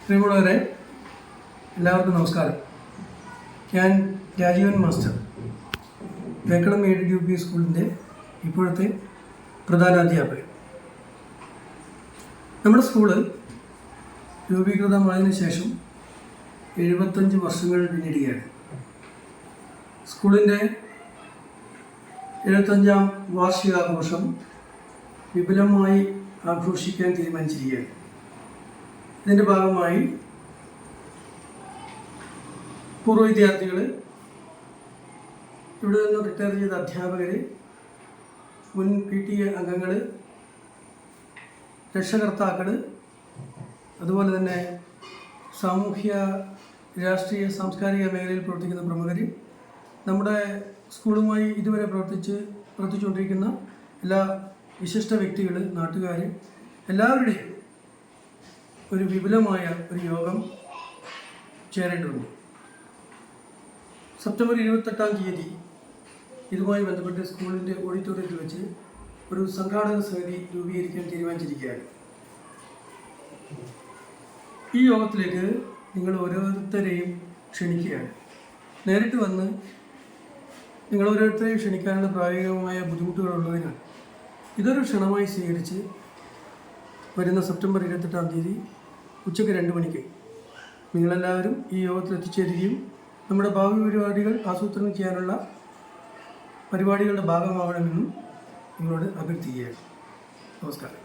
പ്രിയമുള്ളവരെ, എല്ലാവർക്കും നമസ്കാരം. ഞാൻ Rajeevan master, Vekkalam aided U P സ്കൂളിൻ്റെ ഇപ്പോഴത്തെ പ്രധാനാധ്യാപകൻ. നമ്മുടെ സ്കൂള് രൂപീകൃതമായതിനു ശേഷം 75 വർഷങ്ങൾ പിന്നിടുകയാണ്. സ്കൂളിൻ്റെ 75ാം വാർഷികാഘോഷം വിപുലമായി ആഘോഷിക്കാൻ തീരുമാനിച്ചിരിക്കുകയാണ്. ഇതിൻ്റെ ഭാഗമായി പൂർവ്വ വിദ്യാർത്ഥികൾ, ഇവിടെ നിന്ന് റിട്ടയർ ചെയ്ത അധ്യാപകർ, മുൻ PTA അംഗങ്ങൾ, രക്ഷകർത്താക്കൾ, അതുപോലെ തന്നെ സാമൂഹ്യ രാഷ്ട്രീയ സാംസ്കാരിക മേഖലയിൽ പ്രവർത്തിക്കുന്ന പ്രമുഖർ, നമ്മുടെ സ്കൂളുമായി ഇതുവരെ പ്രവർത്തിച്ചുകൊണ്ടിരിക്കുന്ന എല്ലാ വിശിഷ്ട വ്യക്തികൾ, നാട്ടുകാർ, എല്ലാവരുടെയും ഒരു വിപുലമായ ഒരു യോഗം ചേരേണ്ടതുണ്ട്. സെപ്റ്റംബർ 28-ാം തീയതി ഇതുമായി ബന്ധപ്പെട്ട് സ്കൂളിൻ്റെ ഓഡിറ്റോറിയത്തിൽ വെച്ച് ഒരു സംഘാടക സമിതി രൂപീകരിക്കാൻ തീരുമാനിച്ചിരിക്കുകയാണ്. ഈ യോഗത്തിലേക്ക് നിങ്ങൾ ഓരോരുത്തരെയും ക്ഷണിക്കുകയാണ്. നേരിട്ട് വന്ന് നിങ്ങൾ ഓരോരുത്തരെയും ക്ഷണിക്കാനുള്ള പ്രായോഗികമായ ബുദ്ധിമുട്ടുകളുള്ളതിനാൽ ഇതൊരു ക്ഷണമായി സ്വീകരിച്ച് വരുന്ന സെപ്റ്റംബർ 28-ാം തീയതി ഉച്ചയ്ക്ക് 2 മണിക്ക് നിങ്ങളെല്ലാവരും ഈ യോഗത്തിൽ എത്തിച്ചേരുകയും നമ്മുടെ ഭാവി പരിപാടികൾ ആസൂത്രണം ചെയ്യാനുള്ള പരിപാടികളുടെ ഭാഗമാവണമെന്നും നിങ്ങളോട് അഭ്യർത്ഥിക്കുകയാണ്. നമസ്കാരം.